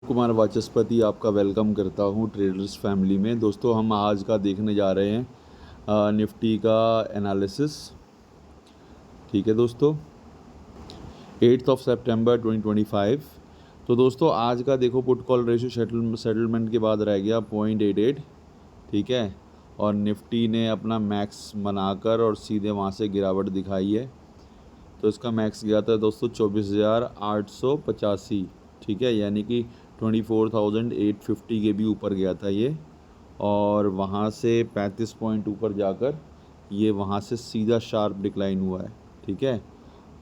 कुमार वाचस्पति आपका वेलकम करता हूँ ट्रेडर्स फैमिली में। दोस्तों हम आज का देखने जा रहे हैं निफ्टी का एनालिसिस। ठीक है दोस्तों, 8 सितंबर 2025। तो दोस्तों आज का देखो पुट कॉल रेशो सेटलमेंट के बाद रह गया 0.88। ठीक है, और निफ्टी ने अपना मैक्स बनाकर और सीधे वहाँ से गिरावट दिखाई है। तो इसका मैक्स गया था दोस्तों 24,885। ठीक है, यानी कि 24,850 के भी ऊपर गया था ये, और वहाँ से 35 पॉइंट ऊपर जाकर ये वहाँ से सीधा शार्प डिक्लाइन हुआ है। ठीक है,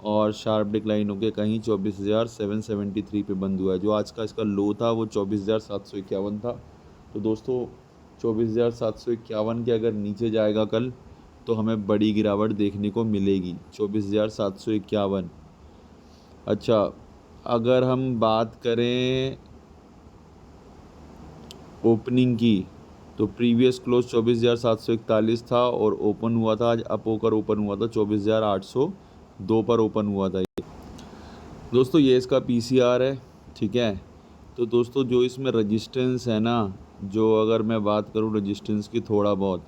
और शार्प डिक्लाइन होकर कहीं 24,773 पे बंद हुआ है। जो आज का इसका लो था वो 24,751 था। तो दोस्तों 24,751 के अगर नीचे जाएगा कल तो हमें बड़ी गिरावट देखने को मिलेगी, 24,751। अच्छा, अगर हम बात करें ओपनिंग की तो प्रीवियस क्लोज 24,741 था और ओपन हुआ था आज अप होकर ओपन हुआ था 24,802 पर ओपन हुआ था ये। दोस्तों ये इसका पीसीआर है। ठीक है, तो दोस्तों जो इसमें रजिस्टेंस है ना, जो अगर मैं बात करूँ रजिस्टेंस की थोड़ा बहुत,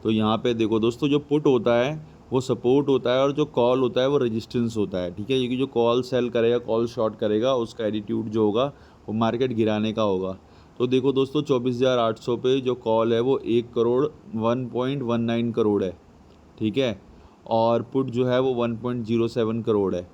तो यहाँ पे देखो दोस्तों, जो पुट होता है वो सपोर्ट होता है और जो कॉल होता है वो रेजिस्टेंस होता है। ठीक है, क्योंकि जो कॉल सेल करेगा, कॉल शॉर्ट करेगा, उसका एटीट्यूड जो होगा वो मार्केट गिराने का होगा। तो देखो दोस्तों 24,800 पे जो कॉल है वो 1 करोड़ 1.19 करोड़ है। ठीक है, और पुट जो है वो 1.07 करोड़ है।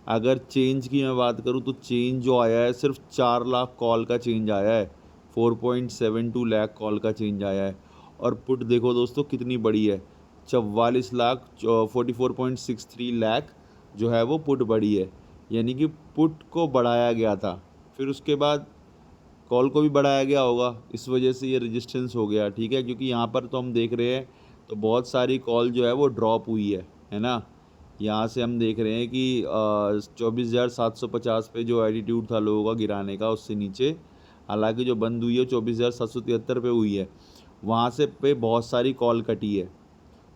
अगर चेंज की मैं बात करूँ तो चेंज जो आया है सिर्फ 4 लाख कॉल का चेंज आया है, 4.72 लाख कॉल का चेंज आया है। और पुट देखो दोस्तों कितनी बड़ी है, 44 लाख 44.63 लाख जो है वो पुट बड़ी है। यानी कि पुट को बढ़ाया गया था, फिर उसके बाद कॉल को भी बढ़ाया गया होगा, इस वजह से ये रेजिस्टेंस हो गया। ठीक है, क्योंकि यहाँ पर तो हम देख रहे हैं तो बहुत सारी कॉल जो है वो ड्रॉप हुई है ना। यहाँ से हम देख रहे हैं कि 24,750 पे जो एटीट्यूड था लोगों का गिराने का, उससे नीचे हालांकि जो बंद हुई है 24,773 पे हुई है, वहाँ से पे बहुत सारी कॉल कटी है।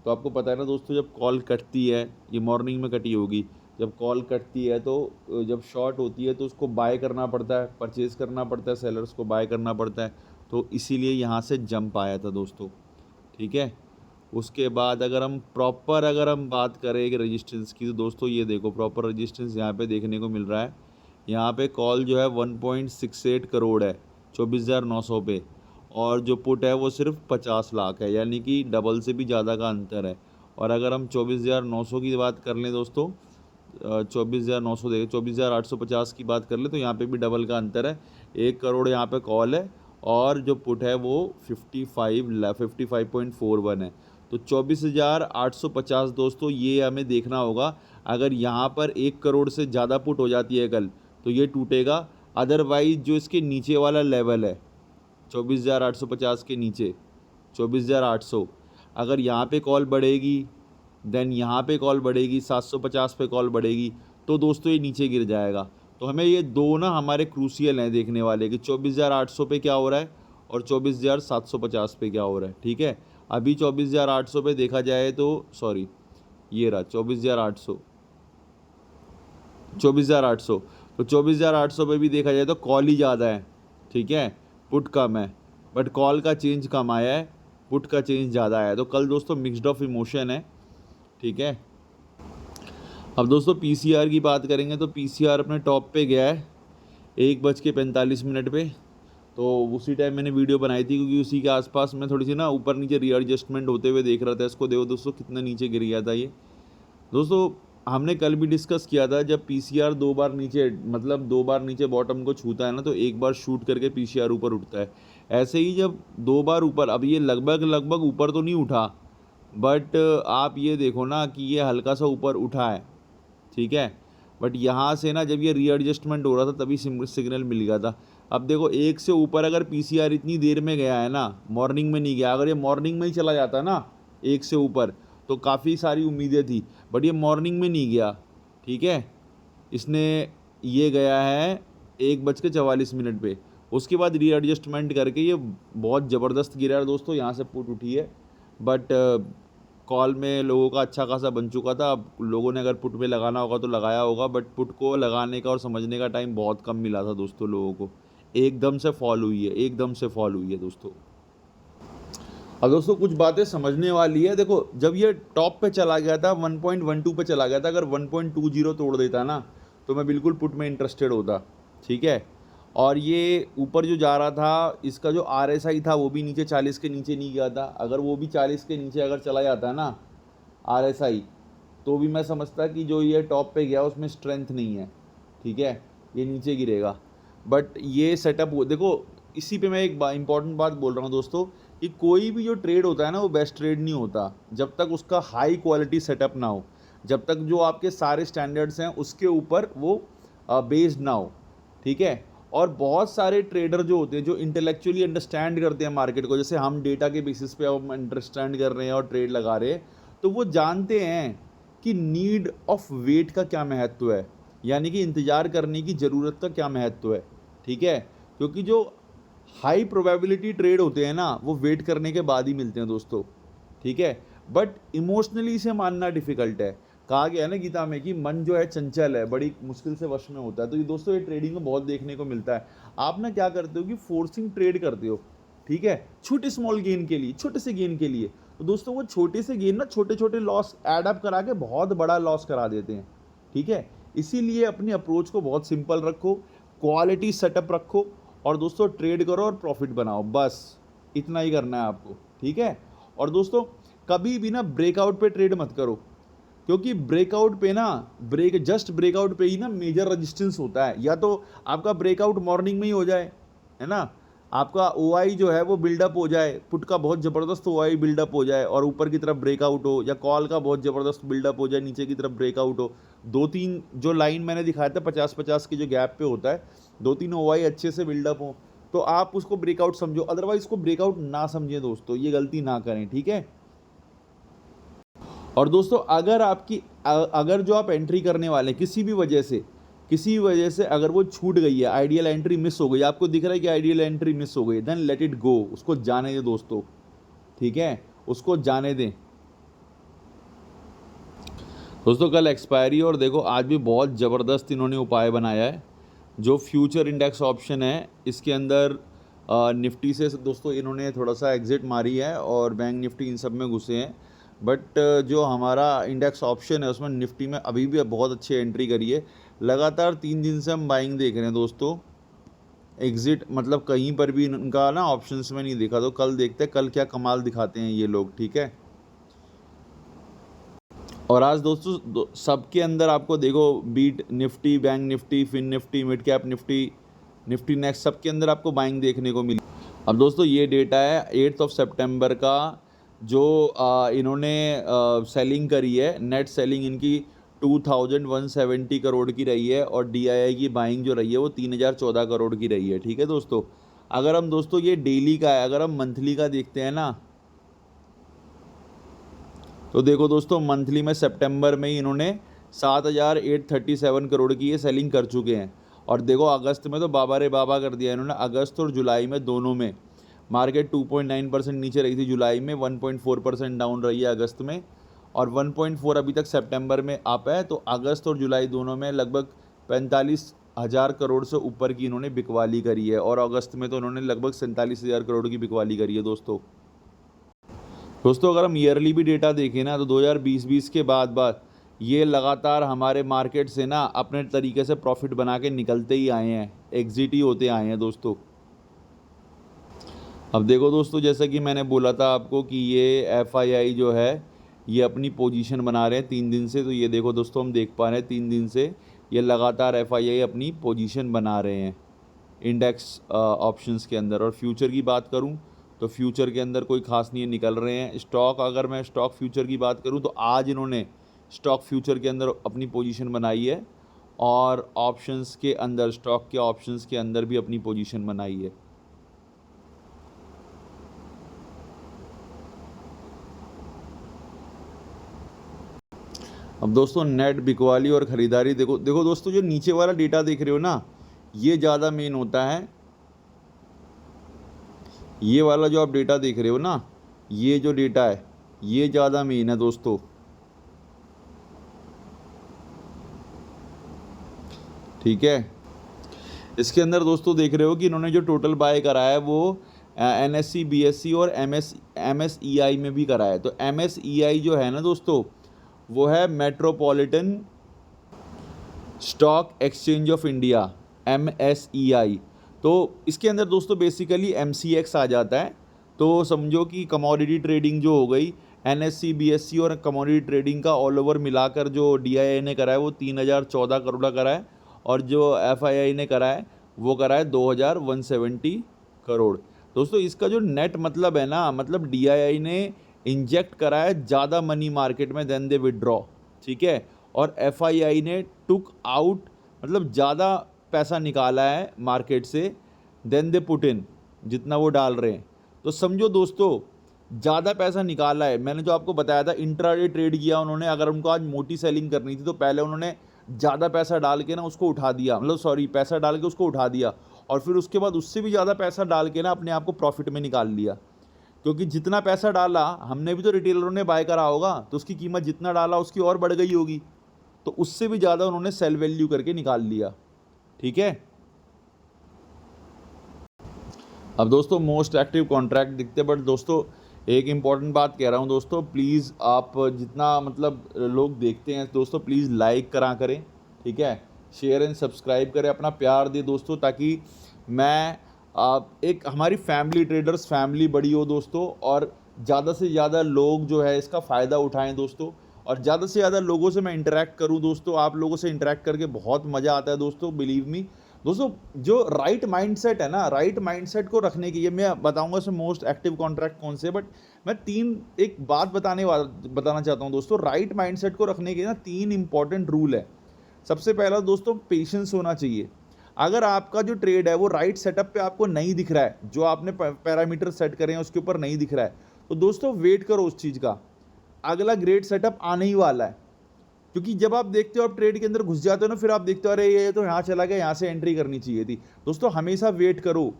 तो आपको पता है ना दोस्तों, जब कॉल कटती है, ये मॉर्निंग में कटी होगी, जब कॉल कटती है तो जब शॉर्ट होती है तो उसको बाय करना पड़ता है, परचेज़ करना पड़ता है, सेलर्स को बाय करना पड़ता है। तो इसीलिए यहाँ से जंप आया था दोस्तों। ठीक है, उसके बाद अगर हम बात करें कि रजिस्टेंस की, तो दोस्तों ये देखो प्रॉपर रजिस्टेंस यहाँ पे देखने को मिल रहा है। यहाँ पे कॉल जो है 1.68 करोड़ है 24,900 पे, और जो पुट है वो सिर्फ 50 लाख है, यानी कि डबल से भी ज़्यादा का अंतर है। और अगर हम 24,900 की बात कर लें दोस्तों, 24,900 देखें, 24,850 की बात कर ले तो यहाँ पे भी डबल का अंतर है। 1 करोड़ यहाँ पे कॉल है और जो पुट है वो 55.41 है। तो 24,850 दोस्तों ये हमें देखना होगा। अगर यहाँ पर 1 करोड़ से ज़्यादा पुट हो जाती है कल तो ये टूटेगा। अदरवाइज जो इसके नीचे वाला लेवल है 24,850 के नीचे 24,800, अगर यहाँ पे कॉल बढ़ेगी, देन यहाँ पे कॉल बढ़ेगी, 750 पे कॉल बढ़ेगी, तो दोस्तों ये नीचे गिर जाएगा। तो हमें ये दो ना हमारे क्रूशियल हैं देखने वाले कि 24,800 पे क्या हो रहा है और 24,750 पे क्या हो रहा है। ठीक है, अभी 24,800 पे देखा जाए तो सॉरी, ये रहा 24,800, 24,800। तो 24,800 पे भी देखा जाए तो कॉल ही ज़्यादा है। ठीक है, पुट कम है, बट कॉल का चेंज कम आया है, पुट का चेंज ज़्यादा आया है। तो कल दोस्तों मिक्सड ऑफ इमोशन है। ठीक है, अब दोस्तों पीसीआर की बात करेंगे तो पीसीआर अपने टॉप पे गया है 1:45 पे। तो उसी टाइम मैंने वीडियो बनाई थी, क्योंकि उसी के आसपास मैं थोड़ी सी ना ऊपर नीचे रीएडजस्टमेंट होते हुए देख रहा था इसको। देखो दोस्तों कितना नीचे गिर गया था ये। दोस्तों हमने कल भी डिस्कस किया था, जब पीसीआर दो बार नीचे बॉटम को छूता है ना, तो एक बार शूट करके पीसीआर ऊपर उठता है। ऐसे ही जब 2 बार ऊपर, अब ये लगभग ऊपर तो नहीं उठा, बट आप ये देखो ना कि ये हल्का सा ऊपर उठा है। ठीक है, बट यहाँ से ना जब ये रीएडजस्टमेंट हो रहा था तभी सिग्नल मिल गया था। अब देखो एक से ऊपर अगर पीसीआर इतनी देर में गया है ना, मॉर्निंग में नहीं गया, अगर ये मॉर्निंग में ही चला जाता ना एक से ऊपर तो काफ़ी सारी उम्मीदें थी, बट ये मॉर्निंग में नहीं गया। ठीक है, इसने ये गया है 1:44 पे, उसके बाद रीएडजस्टमेंट करके ये बहुत ज़बरदस्त गिरा है दोस्तों। यहाँ से पुट उठी है, बट कॉल में लोगों का अच्छा खासा बन चुका था। अब लोगों ने अगर पुट पे लगाना होगा तो लगाया होगा, बट पुट को लगाने का और समझने का टाइम बहुत कम मिला था दोस्तों लोगों को। एकदम से फॉल हुई है, एकदम से फॉल हुई है दोस्तों। अब दोस्तों कुछ बातें समझने वाली है। देखो जब ये टॉप पे चला गया था 1.12 पे चला गया था, अगर 1.20 तोड़ देता ना तो मैं बिल्कुल पुट में इंटरेस्टेड होता, ठीक है। और ये ऊपर जो जा रहा था, इसका जो RSI था वो भी नीचे 40 के नीचे नहीं गया था। अगर वो भी 40 के नीचे अगर चला जाता ना RSI, तो भी मैं समझता कि जो ये टॉप पे गया उसमें स्ट्रेंथ नहीं है, ठीक है, ये नीचे गिरेगा। बट ये सेटअप देखो, इसी पे मैं एक इंपॉर्टेंट बात बोल रहा हूँ दोस्तों कि कोई भी जो ट्रेड होता है ना वो बेस्ट ट्रेड नहीं होता जब तक उसका हाई क्वालिटी सेटअप ना हो, जब तक जो आपके सारे स्टैंडर्ड्स हैं उसके ऊपर वो बेस्ड ना हो, ठीक है। और बहुत सारे ट्रेडर जो होते हैं जो इंटेलेक्चुअली अंडरस्टैंड करते हैं मार्केट को, जैसे हम डेटा के बेसिस पे हम अंडरस्टैंड कर रहे हैं और ट्रेड लगा रहे हैं, तो वो जानते हैं कि नीड ऑफ वेट का क्या महत्व है, यानी कि इंतज़ार करने की ज़रूरत का क्या महत्व है, ठीक है। क्योंकि जो हाई प्रोबेबिलिटी ट्रेड होते हैं ना वो वेट करने के बाद ही मिलते हैं दोस्तों, ठीक है। बट इमोशनली इसे मानना डिफ़िकल्ट है। कहा गया है ना गीता में कि मन जो है चंचल है, बड़ी मुश्किल से वश में होता है। तो ये दोस्तों ये ट्रेडिंग में बहुत देखने को मिलता है। आप ना क्या करते हो कि फोर्सिंग ट्रेड करते हो, ठीक है, छोटे स्मॉल गेन के लिए, छोटे से गेन के लिए। तो दोस्तों वो छोटे से गेन ना छोटे छोटे लॉस ऐड अप करा के बहुत बड़ा लॉस करा देते हैं, ठीक है। इसीलिए अपनी अप्रोच को बहुत सिंपल रखो, क्वालिटी सेटअप रखो और दोस्तों ट्रेड करो और प्रॉफिट बनाओ, बस इतना ही करना है आपको, ठीक है। और दोस्तों कभी भी ना ब्रेकआउट पे ट्रेड मत करो, क्योंकि ब्रेकआउट पे ना जस्ट ब्रेकआउट पे ही ना मेजर रेजिस्टेंस होता है। या तो आपका ब्रेकआउट मॉर्निंग में ही हो जाए, है ना, आपका OI जो है वो बिल्डअप हो जाए, पुट का बहुत ज़बरदस्त OI बिल्डअप हो जाए और ऊपर की तरफ ब्रेकआउट हो, या कॉल का बहुत ज़बरदस्त बिल्डअप हो जाए, नीचे की तरफ ब्रेकआउट हो। 2-3 जो लाइन मैंने दिखाया था 50-50 की जो गैप पे होता है, 2-3 OI अच्छे से बिल्डअप हो तो आप उसको ब्रेकआउट समझो, अदरवाइज उसको ब्रेकआउट ना समझें दोस्तों, ये गलती ना करें, ठीक है। और दोस्तों अगर जो आप एंट्री करने वाले हैं किसी वजह से अगर वो छूट गई है, आइडियल एंट्री मिस हो गई, आपको दिख रहा है कि आइडियल एंट्री मिस हो गई, देन लेट इट गो, उसको जाने दें दोस्तों, ठीक है, उसको जाने दें दोस्तों। कल एक्सपायरी और देखो आज भी बहुत ज़बरदस्त इन्होंने उपाय बनाया है। जो फ्यूचर इंडेक्स ऑप्शन है इसके अंदर निफ्टी से दोस्तों इन्होंने थोड़ा सा एग्जिट मारी है और बैंक निफ्टी इन सब में घुसे हैं। बट जो हमारा इंडेक्स ऑप्शन है उसमें निफ्टी में अभी भी बहुत अच्छी एंट्री करी है। लगातार 3 दिन से हम बाइंग देख रहे हैं दोस्तों, एग्जिट मतलब कहीं पर भी इनका ना ऑप्शंस में नहीं देखा। तो कल देखते हैं कल क्या कमाल दिखाते हैं ये लोग, ठीक है। और आज दोस्तों सबके अंदर आपको देखो बीट Nifty, bank Nifty, fin Nifty, mid cap Nifty, Nifty next, सबके अंदर आपको बाइंग देखने को मिली। अब दोस्तों ये डेटा है 8 सितंबर का, जो इन्होंने सेलिंग करी है, नेट सेलिंग इनकी 2170 करोड़ की रही है और DII की बाइंग जो रही है वो 3014 करोड़ की रही है, ठीक है दोस्तों। अगर हम दोस्तों ये डेली का है, अगर हम मंथली का देखते हैं ना, तो देखो दोस्तों मंथली में सितंबर में ही इन्होंने 7837 करोड़ की ये सेलिंग कर चुके हैं। और देखो अगस्त में तो बाबा रे बाबा कर दिया इन्होंने। अगस्त और जुलाई में दोनों में मार्केट 2.9% नीचे रही थी, जुलाई में 1.4% डाउन रही है अगस्त में, और 1.4 अभी तक सितंबर में अप है। तो अगस्त और जुलाई दोनों में लगभग 45,000 करोड़ से ऊपर की इन्होंने बिकवाली करी है, और अगस्त में तो इन्होंने लगभग 47,000 करोड़ की बिकवाली करी है दोस्तों। अगर हम ईयरली भी डेटा देखें ना तो 2020 के बाद ये लगातार हमारे मार्केट से ना अपने तरीके से प्रॉफिट बना के निकलते ही आए हैं, एग्जिट ही होते आए हैं दोस्तों। अब देखो दोस्तों जैसा कि मैंने बोला था आपको कि ये FII जो है ये अपनी पोजीशन बना रहे हैं 3 दिन से। तो ये देखो दोस्तों हम देख पा रहे हैं 3 दिन से ये लगातार FII अपनी पोजीशन बना रहे हैं इंडेक्स ऑप्शंस के अंदर। और फ्यूचर की बात करूं तो फ्यूचर के अंदर कोई खास नहीं निकल रहे हैं। स्टॉक, अगर मैं स्टॉक फ्यूचर की बात करूं तो आज इन्होंने स्टॉक फ्यूचर के अंदर अपनी पोजीशन बनाई है और ऑप्शंस के अंदर, स्टॉक के ऑप्शंस के अंदर भी अपनी पोजीशन बनाई है। अब दोस्तों नेट बिकवाली और ख़रीदारी देखो दोस्तों, जो नीचे वाला डेटा देख रहे हो ना ये ज़्यादा मेन होता है। ये वाला जो आप डेटा देख रहे हो ना, ये जो डेटा है ये ज़्यादा मेन है दोस्तों, ठीक है। इसके अंदर दोस्तों देख रहे हो कि इन्होंने जो टोटल बाय करा है वो NSE BSE और MSEI में भी करा है। तो MSEI जो है ना दोस्तों, वो है metropolitan stock exchange of India, MSEI। तो इसके अंदर दोस्तों बेसिकली MCX आ जाता है। तो समझो कि कमोडिटी ट्रेडिंग जो हो गई, NSE BSE और कमोडिटी ट्रेडिंग का ऑल ओवर मिलाकर जो DII ने करा है वो 3014 करोड़ का करा है, और जो FII ने करा है वो करा है 2170 करोड़। दोस्तों इसका जो नेट मतलब है ना, मतलब DII ने इंजेक्ट करा है ज़्यादा मनी मार्केट में देन दे विड्रॉ, ठीक है, और FII ने टुक आउट, मतलब ज़्यादा पैसा निकाला है मार्केट से देन दे पुट इन, जितना वो डाल रहे हैं। तो समझो दोस्तों ज़्यादा पैसा निकाला है। मैंने जो आपको बताया था इंट्राडे ट्रेड किया उन्होंने, अगर उनको आज मोटी सेलिंग करनी थी तो पहले उन्होंने ज़्यादा पैसा डाल के ना उसको उठा दिया, मतलब सॉरी पैसा डाल के उसको उठा दिया, और फिर उसके बाद उससे भी ज़्यादा पैसा डाल के ना अपने आप को प्रॉफिट में निकाल लिया। क्योंकि जितना पैसा डाला, हमने भी तो रिटेलरों ने बाय करा होगा, तो उसकी कीमत जितना डाला उसकी और बढ़ गई होगी, तो उससे भी ज़्यादा उन्होंने सेल वैल्यू करके निकाल लिया, ठीक है। अब दोस्तों मोस्ट एक्टिव कॉन्ट्रैक्ट दिखते, बट दोस्तों एक इम्पॉर्टेंट बात कह रहा हूँ दोस्तों, प्लीज़ आप जितना मतलब लोग देखते हैं दोस्तों, प्लीज़ लाइक करा करें, ठीक है, शेयर एंड सब्सक्राइब करें, अपना प्यार दे दोस्तों, ताकि मैं एक हमारी फैमिली ट्रेडर्स फैमिली बड़ी हो दोस्तों, और ज़्यादा से ज़्यादा लोग जो है इसका फ़ायदा उठाएं दोस्तों, और ज़्यादा से ज़्यादा लोगों से मैं इंटरेक्ट करूं दोस्तों। आप लोगों से इंटरेक्ट करके बहुत मज़ा आता है दोस्तों, बिलीव मी दोस्तों। जो राइट माइंडसेट है ना, राइट माइंडसेट को रखने की, ये मैं बताऊंगा इसमें मोस्ट एक्टिव कॉन्ट्रैक्ट कौन से, बट मैं एक बात बताना चाहता हूँ दोस्तों। राइट माइंडसेट को रखने के ना 3 इंपॉर्टेंट रूल है। सबसे पहला दोस्तों पेशेंस होना चाहिए। अगर आपका जो ट्रेड है वो राइट सेटअप पे आपको नहीं दिख रहा है, जो आपने पैरामीटर सेट करे हैं उसके ऊपर नहीं दिख रहा है, तो दोस्तों वेट करो उस चीज़ का, अगला ग्रेट सेटअप आने ही वाला है। क्योंकि जब आप देखते हो, आप ट्रेड के अंदर घुस जाते हो ना, फिर आप देखते हो अरे ये तो यहाँ चला गया, यहाँ से एंट्री करनी चाहिए थी। दोस्तों हमेशा वेट करो,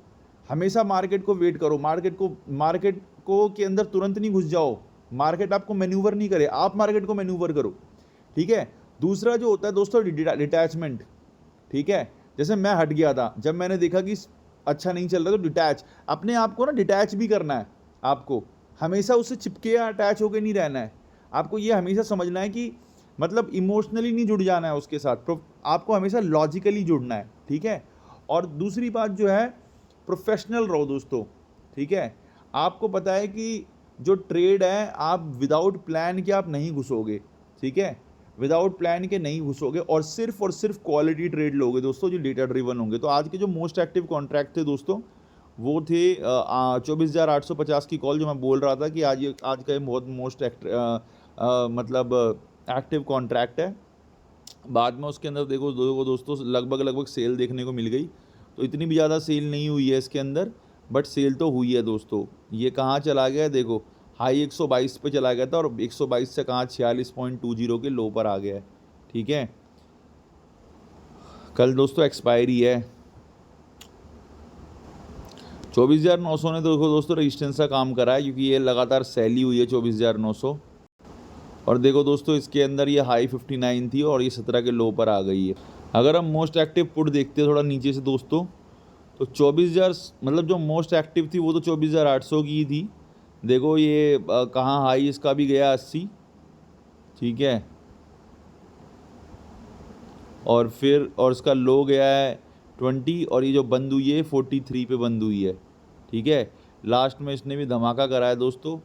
हमेशा मार्केट को वेट करो, मार्केट को के अंदर तुरंत नहीं घुस जाओ, मार्केट आपको मैन्यूवर नहीं करे, आप मार्केट को मैन्यूवर करो, ठीक है। दूसरा जो होता है दोस्तों डिटैचमेंट, ठीक है। जैसे मैं हट गया था, जब मैंने देखा कि अच्छा नहीं चल रहा तो डिटैच, अपने आप को ना डिटैच भी करना है। आपको हमेशा उससे चिपके या अटैच होकर नहीं रहना है। आपको ये हमेशा समझना है कि मतलब इमोशनली नहीं जुड़ जाना है उसके साथ, आपको हमेशा लॉजिकली जुड़ना है, ठीक है। और दूसरी बात जो है, प्रोफेशनल रहो दोस्तों, ठीक है। आपको पता है कि जो ट्रेड है, आप विदाउट प्लान के आप नहीं घुसोगे, ठीक है, विदाउट प्लान के नहीं घुसोगे, और सिर्फ क्वालिटी ट्रेड लोगे दोस्तों, जो डेटा ड्रिवन होंगे। तो आज के जो मोस्ट एक्टिव कॉन्ट्रैक्ट थे दोस्तों, वो थे 24,850 की कॉल, जो मैं बोल रहा था कि आज का ये बहुत मोस्ट मतलब एक्टिव कॉन्ट्रैक्ट है। बाद में उसके अंदर देखो दोस्तों लगभग सेल देखने को मिल गई, तो इतनी भी ज़्यादा सेल नहीं हुई है इसके अंदर, बट सेल तो हुई है दोस्तों। ये कहाँ चला गया है, देखो हाई 122 पे चला गया था, और 122 से कहाँ 46.20 के लो पर आ गया है, ठीक है। कल दोस्तों एक्सपायरी है। 24,900 ने देखो दोस्तों रजिस्टेंस का काम करा है, क्योंकि ये लगातार सेल ही हुई है 24,900। और देखो दोस्तों इसके अंदर ये हाई 59 थी और ये 17 के लो पर आ गई है। अगर हम मोस्ट एक्टिव पुट देखते हैं थोड़ा नीचे से दोस्तों, तो 24,000 मतलब जो मोस्ट एक्टिव थी वो तो 24,800 की ही थी। देखो ये कहाँ हाई इसका भी गया 80, ठीक है, और फिर और इसका लो गया है 20, और ये जो बंद हुई है 43 पे बंद हुई है, ठीक है। लास्ट में इसने भी धमाका करा है दोस्तों,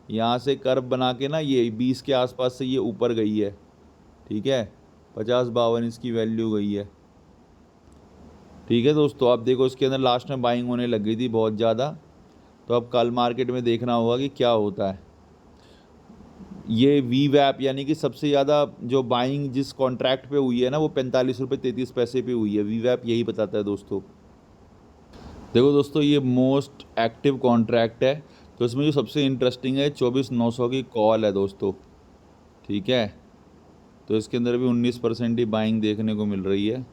यहाँ से कर्व बना के ना ये 20 के आसपास से ये ऊपर गई है, ठीक है, 50-52 इसकी वैल्यू गई है, ठीक है दोस्तों। आप देखो इसके अंदर लास्ट में बाइंग होने लग गई थी बहुत ज़्यादा, तो अब कल मार्केट में देखना होगा कि क्या होता है। ये VWAP यानी कि सबसे ज़्यादा जो बाइंग जिस कॉन्ट्रैक्ट पे हुई है ना, वो 45 रुपये 33 पैसे पे हुई है। VWAP यही बताता है दोस्तों। देखो दोस्तों ये मोस्ट एक्टिव कॉन्ट्रैक्ट है, तो इसमें जो सबसे इंटरेस्टिंग है 24,900 की कॉल है दोस्तों, ठीक है। तो इसके अंदर भी 19% ही बाइंग देखने को मिल रही है।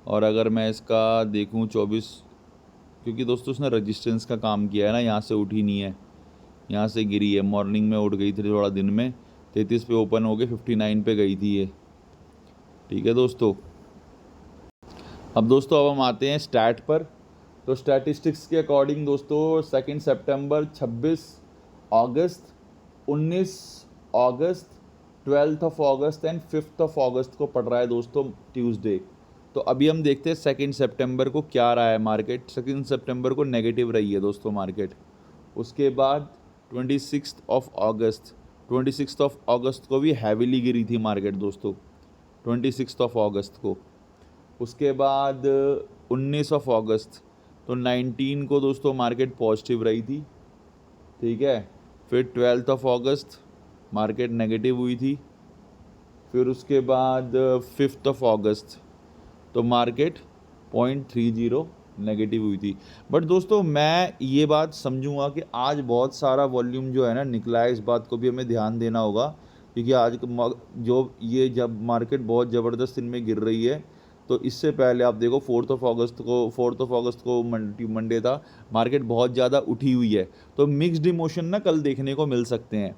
और अगर मैं इसका देखूं 24, क्योंकि दोस्तों इसने रजिस्टेंस का काम किया है ना, यहाँ से उठी नहीं है, यहाँ से गिरी है, मॉर्निंग में उठ गई थी थोड़ा दिन में, 33 पे ओपन हो गए, 59 पे गई थी ये, ठीक है दोस्तों। अब दोस्तों अब हम आते हैं स्टैट पर। तो स्टैटिस्टिक्स के अकॉर्डिंग दोस्तों 2 सितंबर, 26 अगस्त, 19 अगस्त, 12 अगस्त एंड 5 अगस्त को पड़ रहा है दोस्तों ट्यूसडे। तो अभी हम देखते हैं 2 सितंबर को क्या रहा है मार्केट। 2 सितंबर को नेगेटिव रही है दोस्तों मार्केट। उसके बाद 26 अगस्त को भी हैवीली गिरी थी मार्केट दोस्तों, 26 अगस्त को। उसके बाद 19 अगस्त, तो 19 को दोस्तों मार्केट पॉजिटिव रही थी, ठीक है। फिर 12 अगस्त मार्केट नेगेटिव हुई थी। फिर उसके बाद 5 अगस्त तो मार्केट 0.30 नेगेटिव हुई थी। बट दोस्तों मैं ये बात समझूंगा कि आज बहुत सारा वॉल्यूम जो है ना निकला है, इस बात को भी हमें ध्यान देना होगा, क्योंकि आज जो ये जब मार्केट बहुत ज़बरदस्त इनमें गिर रही है, तो इससे पहले आप देखो 4 अगस्त को मंडे था, मार्केट बहुत ज़्यादा उठी हुई है। तो मिक्स्ड इमोशन ना कल देखने को मिल सकते हैं।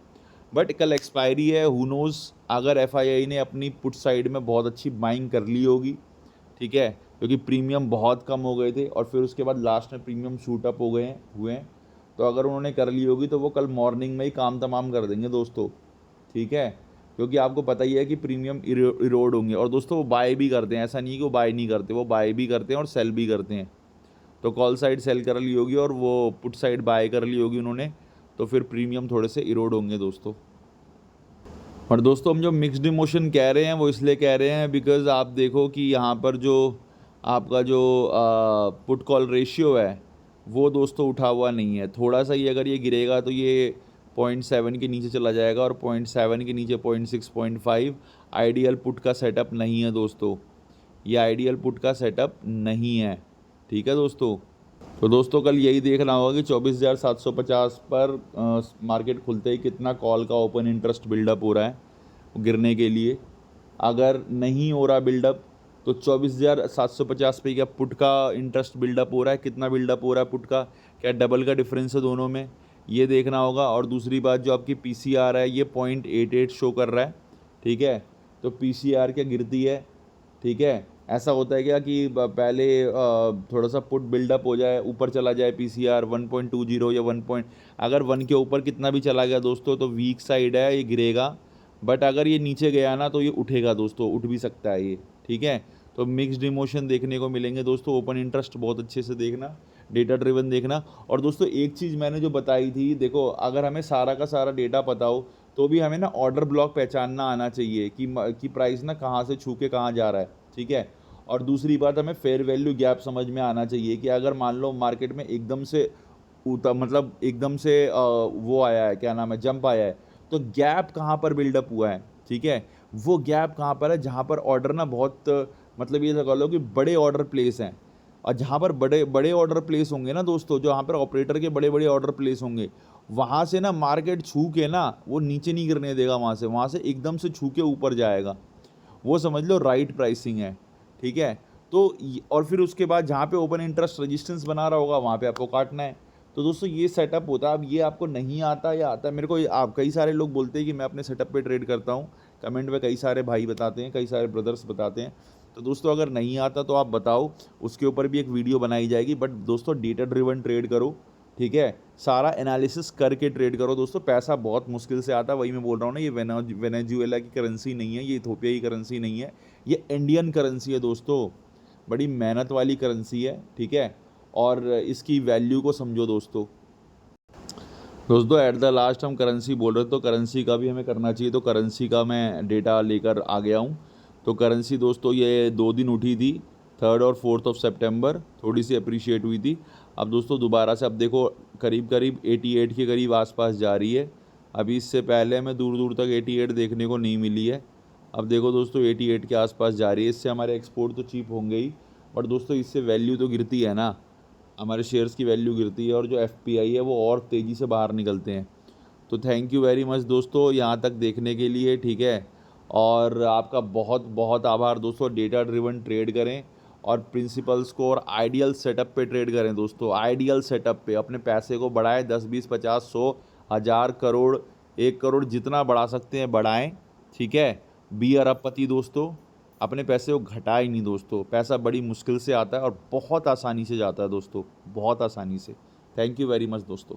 बट कल एक्सपायरी है, हु नोज़, अगर एफआईआई ने अपनी पुट साइड में बहुत अच्छी बाइंग कर ली होगी, ठीक है, क्योंकि प्रीमियम बहुत कम हो गए थे और फिर उसके बाद लास्ट में प्रीमियम शूट अप हुए हैं। तो अगर उन्होंने कर ली होगी तो वो कल मॉर्निंग में ही काम तमाम कर देंगे दोस्तों, ठीक है, क्योंकि आपको पता ही है कि प्रीमियम इरोड होंगे। और दोस्तों वो बाय भी करते हैं, ऐसा नहीं है कि वो बाय नहीं करते, वो बाय भी करते हैं और सेल भी करते हैं। तो कॉल साइड सेल कर ली होगी और वो पुट साइड बाय कर ली होगी उन्होंने, तो फिर प्रीमियम थोड़े से इरोड होंगे दोस्तों। और दोस्तों हम जो मिक्स्ड इमोशन कह रहे हैं वो इसलिए कह रहे हैं बिकॉज़ आप देखो कि यहाँ पर जो आपका जो पुट कॉल रेशियो है वो दोस्तों उठा हुआ नहीं है। थोड़ा सा ही अगर ये गिरेगा तो ये 0.7 के नीचे चला जाएगा, और 0.7 के नीचे 0.6 0.5 आइडियल पुट का सेटअप नहीं है दोस्तों, ये आइडियल पुट का सेटअप नहीं है, ठीक है दोस्तों। तो दोस्तों कल यही देखना होगा कि 24,750 पर मार्केट खुलते ही कितना कॉल का ओपन इंटरेस्ट बिल्डअप हो रहा है गिरने के लिए। अगर नहीं हो रहा बिल्डअप तो 24,750 पे क्या पुट का इंटरेस्ट बिल्डअप हो रहा है, कितना बिल्डअप हो रहा है पुट का, क्या डबल का डिफरेंस है दोनों में, ये देखना होगा। और दूसरी बात जो आपकी पीसीआर है ये 0.88 शो कर रहा है, ठीक है। तो पीसीआर क्या गिरती है, ठीक है। ऐसा होता है क्या कि पहले थोड़ा सा पुट बिल्डअप हो जाए, ऊपर चला जाए पीसीआर 1.20 या 1 अगर 1 के ऊपर कितना भी चला गया दोस्तों तो वीक साइड है, ये गिरेगा। बट अगर ये नीचे गया ना तो ये उठेगा दोस्तों, उठ भी सकता है ये, ठीक है। तो मिक्स्ड इमोशन देखने को मिलेंगे दोस्तों। ओपन इंटरेस्ट बहुत अच्छे से देखना, डेटा ड्रिवन देखना। और दोस्तों एक चीज़ मैंने जो बताई थी, देखो अगर हमें सारा का सारा डेटा पता हो तो भी हमें ना ऑर्डर ब्लॉक पहचानना आना चाहिए कि प्राइस ना कहाँ से छू के कहाँ जा रहा है, ठीक है। और दूसरी बात हमें फेयर वैल्यू गैप समझ में आना चाहिए कि अगर मान लो मार्केट में एकदम से मतलब एकदम से वो आया है, क्या नाम है, जंप आया है, तो गैप कहाँ पर बिल्डअप हुआ है, ठीक है। वो गैप कहाँ पर है, जहाँ पर ऑर्डर ना बहुत मतलब ये लगा लो कि बड़े ऑर्डर प्लेस हैं। और जहाँ पर बड़े बड़े ऑर्डर प्लेस होंगे ना दोस्तों, जहाँ पर ऑपरेटर के बड़े बड़े ऑर्डर प्लेस होंगे, वहाँ से ना मार्केट छू के ना वो नीचे नहीं गिरने देगा, वहाँ से एकदम से छू के ऊपर जाएगा। वो समझ लो राइट प्राइसिंग है, ठीक है। तो और फिर उसके बाद जहाँ पे ओपन इंटरेस्ट रेजिस्टेंस बना रहा होगा वहाँ पे आपको काटना है। तो दोस्तों ये सेटअप होता है। अब ये आपको नहीं आता या आता है, मेरे को आप कई सारे लोग बोलते हैं कि मैं अपने सेटअप पे ट्रेड करता हूँ, कमेंट में कई सारे भाई बताते हैं, कई सारे ब्रदर्स बताते हैं। तो दोस्तों अगर नहीं आता तो आप बताओ, उसके ऊपर भी एक वीडियो बनाई जाएगी। बट दोस्तों डेटा ड्रिवन ट्रेड करो, ठीक है, सारा एनालिसिस करके ट्रेड करो दोस्तों। पैसा बहुत मुश्किल से आता है, वही मैं बोल रहा हूँ ना, ये वेनेजुएला की करेंसी नहीं है, ये इथोपिया की करेंसी नहीं है, ये इंडियन करेंसी है दोस्तों, बड़ी मेहनत वाली करेंसी है, ठीक है। और इसकी वैल्यू को समझो दोस्तों। एट द लास्ट हम करेंसी बोल रहे तो करेंसी का भी हमें करना चाहिए, तो करेंसी का मैं डेटा लेकर आ गया हूँ। तो करेंसी दोस्तों ये 2 दिन उठी थी, 3 और 4 सितंबर, थोड़ी सी अप्रिशिएट हुई थी। अब दोस्तों दोबारा से अब देखो करीब करीब 88 के करीब आसपास जा रही है। अभी इससे पहले हमें दूर दूर तक 88 देखने को नहीं मिली है। अब देखो दोस्तों 88 के आसपास जा रही है। इससे हमारे एक्सपोर्ट तो चीप होंगे ही, बट दोस्तों इससे वैल्यू तो गिरती है ना, हमारे शेयर्स की वैल्यू गिरती है, और जो एफपीआई है वो और तेज़ी से बाहर निकलते हैं। तो थैंक यू वेरी मच दोस्तों यहाँ तक देखने के लिए, ठीक है। और आपका बहुत बहुत आभार दोस्तों। डेटा ड्रिवन ट्रेड करें और प्रिंसिपल्स को और आइडियल सेटअप पे ट्रेड करें दोस्तों। आइडियल सेटअप पे अपने पैसे को बढ़ाएं, 10 20 50 100 1000 करोड़ 1 करोड़ जितना बढ़ा सकते हैं बढ़ाएं, ठीक है। बी अरबपति दोस्तों, अपने पैसे को घटा ही नहीं दोस्तों। पैसा बड़ी मुश्किल से आता है और बहुत आसानी से जाता है दोस्तों, बहुत आसानी से। थैंक यू वेरी मच दोस्तों।